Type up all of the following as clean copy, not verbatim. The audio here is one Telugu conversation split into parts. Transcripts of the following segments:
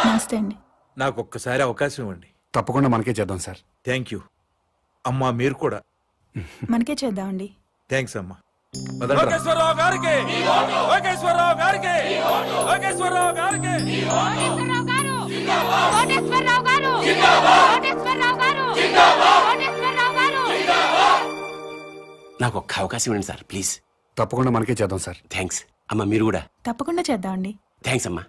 నమస్తే అండి. నాకు ఒక్కసారి అవకాశం ఇవ్వండి. తప్పకుండా మనకే చేద్దాం సార్. థ్యాంక్ యూ అమ్మా. మీరు కూడా మనకే చేద్దామండి. థ్యాంక్స్ అమ్మా. నాకు ఒక్క అవకాశం ఇవ్వండి సార్ ప్లీజ్. తప్పకుండా మనకే చేద్దాం సార్. థ్యాంక్స్ అమ్మా. మీరు కూడా తప్పకుండా చేద్దామండి. థ్యాంక్స్ అమ్మా.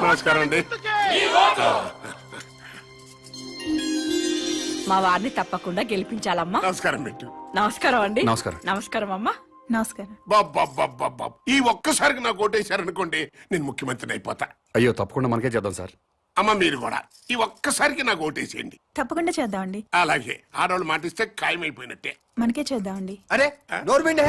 నమస్కారం అండి. మా వారిని తప్పకుండా గెలిపించాలమ్మా. నమస్కారం పెట్టు. నమస్కారం అండి. నమస్కారం. నమస్కారం అమ్మా. నమస్కారం. బాబా ఈ ఒక్కసారికి నాకు ఓటేశారనుకోండి, నేను ముఖ్యమంత్రిని అయిపోతా. అయ్యో తప్పకుండా మనకే చేద్దాం సార్. అమ్మ మీరు కూడా ఈ ఒక్కసారికి నాకు ఓటేసేయండి. తప్పకుండా చేద్దామండి. అలాగే ఆడవాళ్ళు మాటిస్తే ఖాయమైపోయినట్టే. మనకే చేద్దామండి. అరే నోర్మిండే,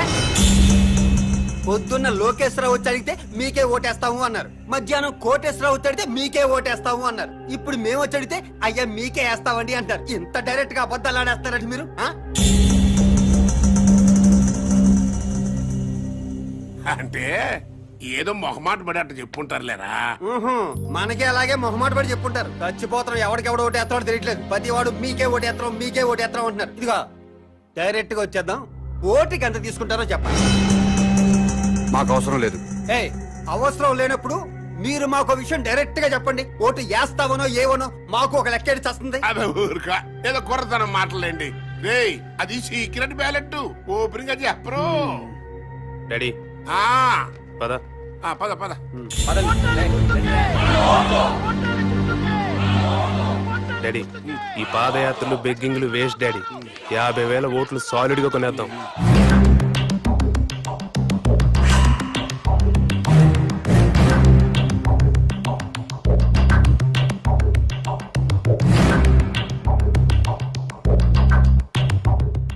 పొద్దున్న లోకేశ్వరరావు వచ్చి అడిగితే మీకే ఓటేస్తాము అన్నారు. మధ్యాహ్నం కోటేశ్వరరావు వచ్చి అడిగితే మీకే ఓటేస్తాము అన్నారు. ఇప్పుడు మేము వచ్చి అడిగితే అయ్యా మీకే వేస్తామండి అంటారు. ఇంత డైరెక్ట్ గా అబద్ధాలు ఆడేస్తారండి మీరు. అంటే ఏదో మొహమాట పడి అట్ట చెప్పుంటారులేరా. మనకే అలాగే మొహమాట పడి చెప్పుంటారు. చచ్చిపోతాం, ఎవడికెవడు ఓటేస్తాడో తెలియట్లేదు. ప్రతి వాడు మీకే ఓటేస్తాం మీకే ఓటేస్తాం అంటున్నారు. ఇదిగో డైరెక్ట్ గా వచ్చేద్దాం. ఓటుకి ఎంత తీసుకుంటారో చెప్పండి. మాకు అవసరం లేదు. అవసరం లేనప్పుడు మీరు మాకు విషయం డైరెక్ట్ గా చెప్పండి. ఓటు వేస్తావనో ఏవనో మాకు ఒక లెక్కేది చస్తుంది. అదే ఊరుక ఏదో కుర్రతనం మాటలేండి. రేయ్ అది సీక్రెట్ బ్యాలెట్, ఓపెనింగ్ అది చెప్పరు. డాడీ పద పద పద. డాడీ ఈ పాదయాత్రలు బెగ్గింగ్లు వేస్ట్ డాడీ. 50,000 ఓట్లు సాలిడ్ గా కొనేద్దాం.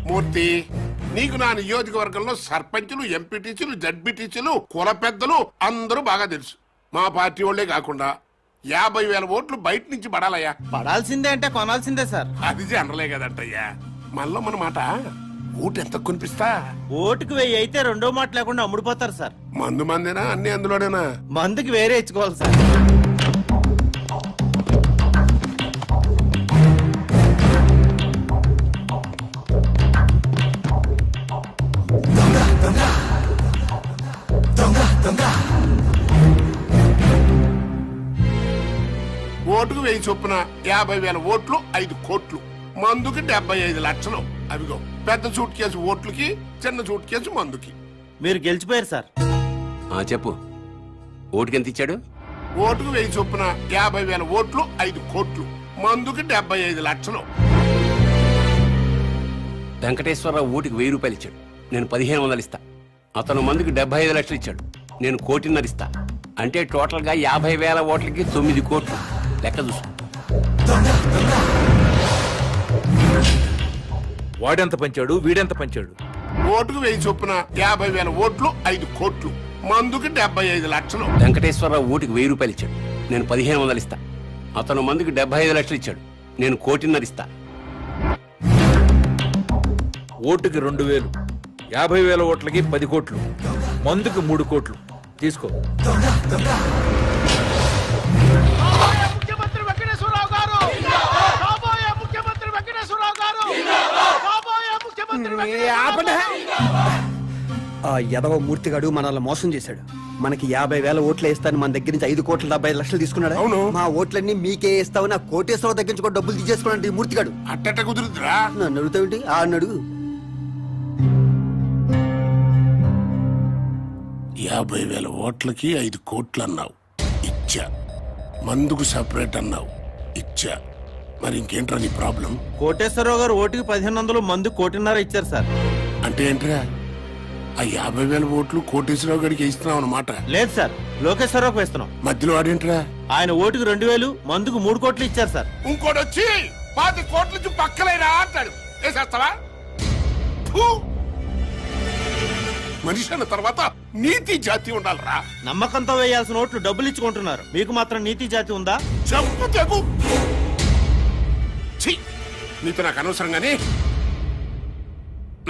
మూర్తి, నీకు నా నియోజకవర్గంలో సర్పంచులు, ఎంపీటీసీలు, జడ్పీటీసీలు, కుల పెద్దలు అందరూ బాగా తెలుసు. మా పార్టీ వాళ్ళే కాకుండా 50,000 ఓట్లు బయట నుంచి పడాలయ్యా. పడాల్సిందే అంటే కొనాల్సిందే సార్. అది జనరలే కదంటయ్యా. మనలో మన మాట ఓటు ఎంత కొనిపిస్తా? ఓటుకు 1000 అయితే రెండో మాట లేకుండా అమ్ముడుపోతారు సార్. మందు మందేనా అన్ని అందులోనేనా? మందుకి వేరే ఇచ్చుకోవాలి సార్. ఓటుకు 1000 చొప్పున 50,000 ఓట్లు 5 కోట్లు. మందుకి 75 లక్షలు. అవిగో పెద్ద సూట్ కేసు ఓట్లకి, చిన్న సూట్ కేసు మందుకి. మీరు గెలిచిపోయారు సార్. చెప్పు, ఓటుకి ఎంత ఇచ్చాడు? ఓటుకు 1000 చొప్పున 50,000 ఓట్లు 5 కోట్లు. మందుకి 75 లక్షలు. వెంకటేశ్వరరావు ఓటుకి 1000 రూపాయలు ఇచ్చాడు. నేను 1500 ఇస్తా. అతను మందుకి 75 లక్షలు ఇచ్చాడు. నేను 1,50,00,000 ఇస్తా. అంటే టోటల్ గా 50,000 ఓట్లకి 9 కోట్లు. లెక్క చూసు. వాడెంత పంచాడు, వీడెంత పంచాడు? ఓటుకు 1000 చొప్పున 50,000 ఓట్లు 5 కోట్లు. మందుకి 75 లక్షలు. వెంకటేశ్వరరావు ఓటుకి 1000 రూపాయలు ఇచ్చాడు. నేను 1500 ఇస్తా. అతను మందుకి 75 లక్షలు ఇచ్చాడు. నేను 1,50,00,000 ఇస్తా. ఓటుకి 2,000, 50,000 ఓట్లకి 10 కోట్లు, మందుకి 3 కోట్లు. తీసుకో. ఆ యదవ మూర్తిగాడు మనల్ని మోసం చేశాడు. మనకి 50,000 ఓట్లు వేస్తాను మన దగ్గర నుంచి 5,75,00,000 తీసుకున్నాడు. అవును. మా ఓట్లన్నీ మీకే వేస్తావు, నా కోటేశ్వరరావు దగ్గర నుంచి కూడా డబ్బులు తీసేసుకున్నాడు ఈ మూర్తిగాడు. అట్టట కుదురుద్రా. నన్ను అడుగుతావేంటి? ఆ అడుగు. 50,000 ఓట్లకి 5 కోట్లు అన్నావు, ఇచ్చా. మందుకు సపరేట్ అన్నావు, ఇచ్చా. మరి ఇంకేంట్రా నీ ప్రాబ్లం? కోటేశ్వరరావు గారు ఓటుకి 1500, మందు 1,50,00,000 ఇచ్చారు సార్. అంటే ఏంట్రా? ఆ 50,000 ఓట్లు కోటేశ్వరరావు గడికి ఇస్తున్నావు అన్నమాట. లేదు సార్, లోకేశ్వరరావుకి వేస్తున్నాం. మధ్యలో ఆడేంట్రా? ఆయన ఓటుకి 2,000, మందుకు 3 కోట్లు ఇచ్చారు సార్. ఇంకోటి వచ్చి 10 కోట్ల నుంచి పక్కలేరా అంటాడు. వేసేస్తావా? మనిషి అన్న తర్వాత నీతి జాతి ఉండాలిరా. నమ్మకంతో వేయాల్సిన ఓట్లు డబ్బులు ఇచ్చుకుంటున్నారు, మీకు మాత్రం నీతి జాతి ఉందా? చెప్పు తెగు. ఛీ, నీతో నాకు అనవసరం గానీ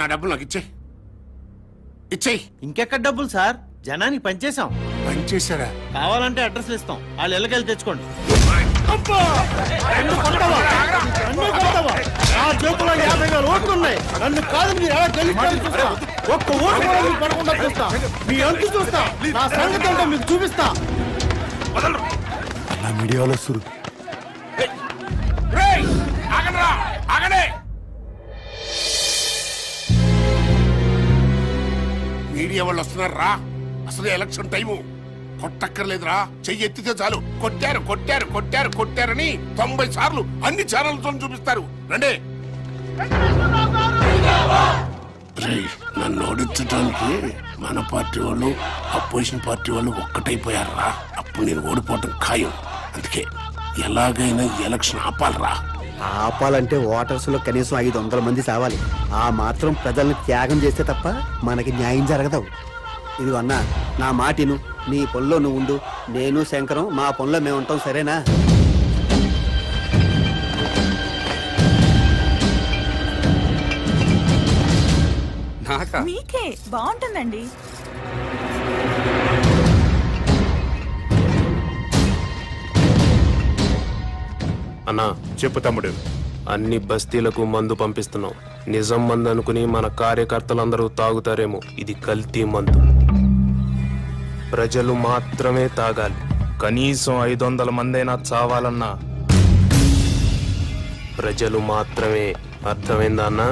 నా డబ్బులు నాకు ఇచ్చేయి. ఇంకెక్కడ డబ్బులు సార్, జనానికి పనిచేసాం. పనిచేశారా? కావాలంటే అడ్రస్లు ఇస్తాం, వాళ్ళు ఇళ్ళకెళ్ళి తెచ్చుకోండి. నా జేబులో 50,000 ఓట్లు ఉన్నాయి, నన్ను కాదు మీరు ఎలా గెలుస్తారో చూస్తా. ఒక్క ఓటు కూడా మీకు పడకుండా చూస్తా, మీ అంతు చూస్తా, నా సంగతి ఏంటో మీకు చూపిస్తా. అలా మీడియాలో సురు రేయ్, ఆగండ్రా, ఆగండి. మీడియా వాళ్ళు వస్తున్నారు రా. అసలు ఎలక్షన్ టైము, కొట్టక్కర్లేదురా. చెయ్యి ఎత్తితే చాలు కొట్టారని 90 సార్లు అన్ని ఛానల్తో చూపిస్తారు. రండి. రేయ్, నన్ను ఓడించడానికి మన పార్టీ వాళ్ళు అపోజిషన్ పార్టీ వాళ్ళు ఒక్కటైపోయారా. అప్పుడు నేను ఓడిపోవటం ఖాయం. అందుకే ఎలాగైనా ఎలక్షన్ ఆపాలరా. ఆపాలంటే ఓటర్స్ లో కనీసం 500 మంది సావాలి. ఆ మాత్రం ప్రజల్ని త్యాగం చేస్తే తప్ప మనకి న్యాయం జరగదు. ఇది అన్నా, నా మాటిను, నీ పనిలో నువ్వు ఉండు, నేను శంకరం మా పనిలో మేము ఉంటాం, సరేనా? నాకా? మీకే బాగుంటుందండి. అన్నా చెప్పు తమ్ముడు, అన్ని బస్తీలకు మందు పంపిస్తున్నాం. నిజం మందు అనుకుని మన కార్యకర్తలందరూ తాగుతారేమో, ఇది కల్తీ మందు. ప్రజలు మాత్రమే తాగాలి. కనీసం 500 మందైనా చావాలన్నా ప్రజలు మాత్రమే. అర్థమైందా అన్నా?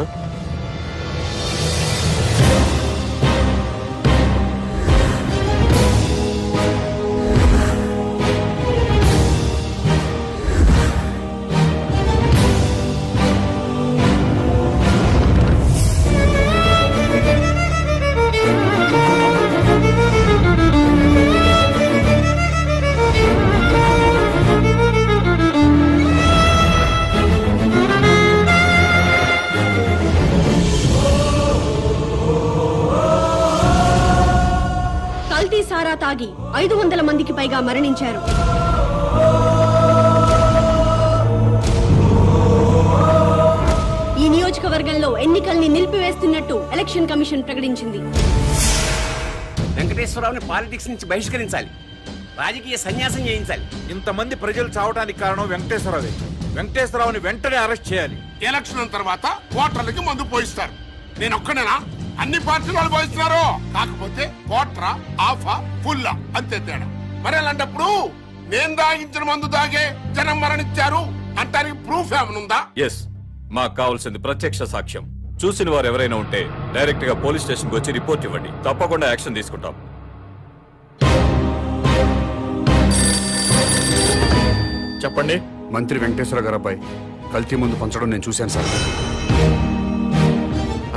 సారా తాగి 500 మందికి పైగా మరణించారు. ఈ నియోజకవర్గంలో ఎన్నికల్ని నిలిపివేస్తున్నట్టు ఎలక్షన్ కమిషన్ ప్రకటించింది. వెంకటేశ్వరరావుని పాలిటిక్స్ నుంచి బహిష్కరించాలి, రాజకీయ సన్యాసం చేయించాలి. ఇంతమంది ప్రజలు చావడానికి కారణం వెంకటేశ్వరరావే. వెంకటేశ్వరరావుని వెంటనే అరెస్ట్ చేయాలి. ఎలక్షన్ తర్వాత ఓటర్లకి మందు పోయిస్తారు. నేను ఒక్కనేనా? అన్ని పార్టీలు వాళ్ళు పోయిస్తున్నారు. కాకపోతే కోట్రా, ఆఫా, ఫుల్లా, అంతే తేడా. మరి అలాంటప్పుడు నేను దాగించిన మందు దాగే జనం మరణించారు అంటానికి ప్రూఫ్ ఏమనుందా? ఎస్, మాకు కావాల్సింది ప్రత్యక్ష సాక్ష్యం. చూసిన వారు ఎవరైనా ఉంటే డైరెక్ట్ గా పోలీస్ స్టేషన్ కు వచ్చి రిపోర్ట్ ఇవ్వండి. తప్పకుండా యాక్షన్ తీసుకుంటాం. చెప్పండి. మంత్రి వెంకటేశ్వర గారు అబ్బాయి కల్తీ ముందు పంచడం నేను చూశాను సార్.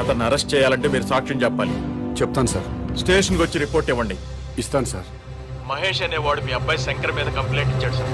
అతన్ని అరెస్ట్ చేయాలంటే మీరు సాక్ష్యం చెప్పాలి. చెప్తాను సార్. స్టేషన్కి వచ్చి రిపోర్ట్ ఇవ్వండి. ఇస్తాను సార్. మహేష్ అనేవాడు మీ అబ్బాయి శంకర్ మీద కంప్లైంట్ ఇచ్చాడు సార్.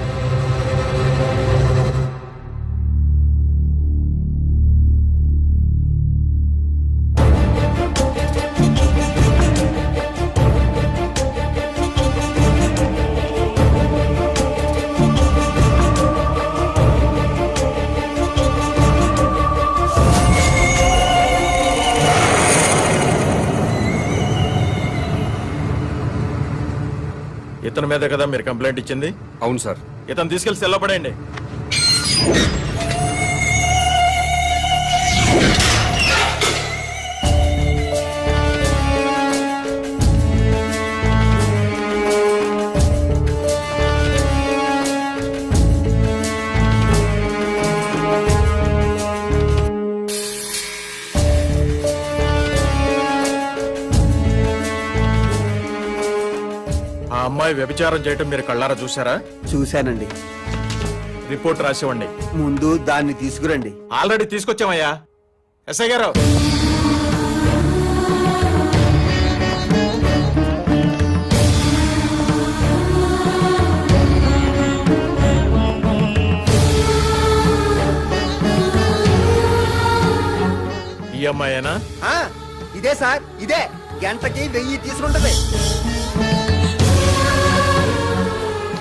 ఇతని మీద కదా మీరు కంప్లైంట్ ఇచ్చింది? అవును సార్. ఇతను తీసుకెళ్లి సెల్లో పడేయండి. ఆ అమ్మాయి వ్యభిచారం చేయటం మీరు కళ్ళారా చూసారా? చూశానండి. రిపోర్ట్ రాసివ్వండి. ముందు దాన్ని తీసుకురండి. ఆల్రెడీ తీసుకొచ్చామయ్యా. ఎస్ఐ గారు, ఈ అమ్మాయేనా? ఇదే సార్, ఇదే. గంటకి 1000 తీసుకుంటది.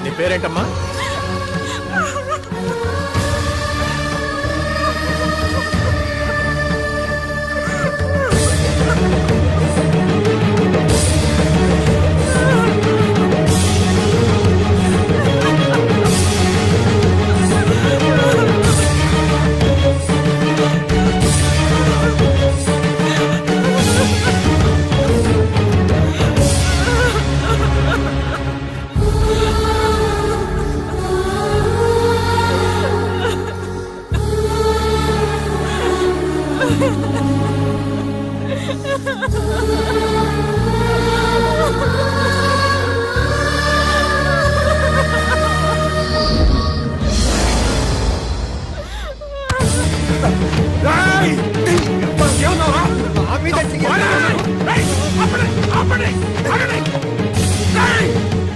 నీ పేరేంటమ్మా?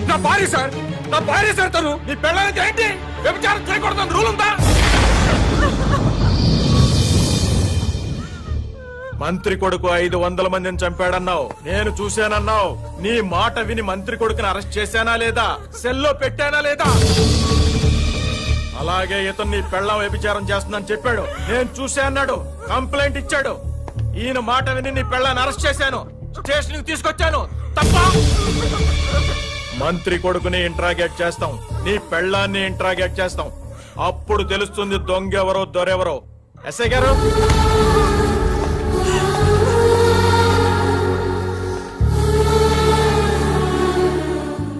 నా భార్య సార్, నా భార్య సార్. తను నీ పెళ్ళానికి ఏంటి వ్యభిచారం చేయకూడదని రూల్ ఉందా? మంత్రి కొడుకు 500 మందిని చంపాడన్నావు, నేను చూశానన్నావు. నీ మాట విని మంత్రి కొడుకుని అరెస్ట్ చేశానా లేదా, సెల్లో పెట్టానా లేదా? అలాగే ఇతను నీ పెళ్ళం వ్యభిచారం చేస్తుందని చెప్పాడు, నేను చూశా అన్నాడు, కంప్లైంట్ ఇచ్చాడు. ఈయన మాట విని నీ పెళ్ళాన్ని అరెస్ట్ చేశాను, స్టేషన్ కి తీసుకొచ్చాను. తప్ప? మంత్రి కొడుకుని ఇంట్రాగేట్ చేస్తాం, నీ పెళ్ళాన్ని ఇంట్రాగేట్ చేస్తాం. అప్పుడు తెలుస్తుంది దొంగెవరో దొరెవరో. ఎస్ఐ గారు,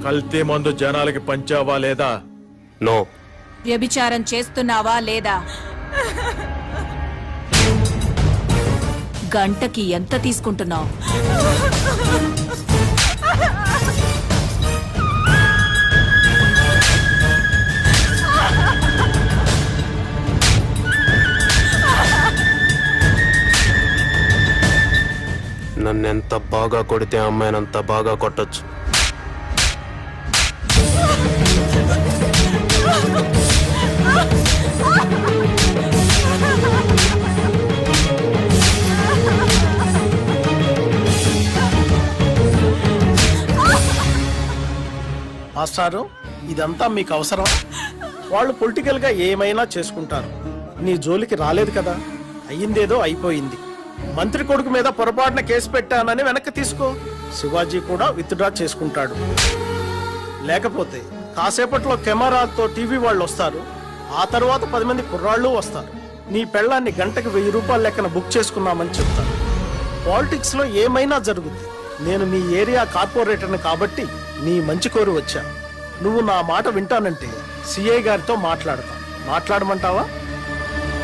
కల్తీ మందు జనాలకి పంచావా లేదా? నో. వ్యభిచారం చేస్తున్నావా లేదా? గంటకి ఎంత తీసుకుంటున్నావు? నన్నెంత బాగా కొడితే అమ్మాయినంత బాగా కొట్టొచ్చు. మాస్టారు, ఇదంతా మీకు అవసరం? వాళ్ళు పొలిటికల్ గా ఏమైనా చేసుకుంటారు, నీ జోలికి రాలేదు కదా. అయ్యిందేదో అయిపోయింది. మంత్రి కొడుకు మీద పొరపాటున కేసు పెట్టానని వెనక్కి తీసుకో. శివాజీ కూడా విత్డ్రా చేసుకుంటాడు. లేకపోతే కాసేపట్లో కెమెరాతో టీవీ వాళ్ళు వస్తారు, ఆ తర్వాత 10 మంది కుర్రాళ్ళు వస్తారు. నీ పెళ్ళాన్ని గంటకి 1000 రూపాయల లెక్కన బుక్ చేసుకున్నామని చెప్తారు. పాలిటిక్స్ లో ఏమైనా జరుగుద్ది. నేను మీ ఏరియా కార్పొరేటర్ని కాబట్టి నీ మంచి కోరి వచ్చా. నువ్వు నా మాట వింటానంటే సిఐ గారితో మాట్లాడతా. మాట్లాడమంటావా?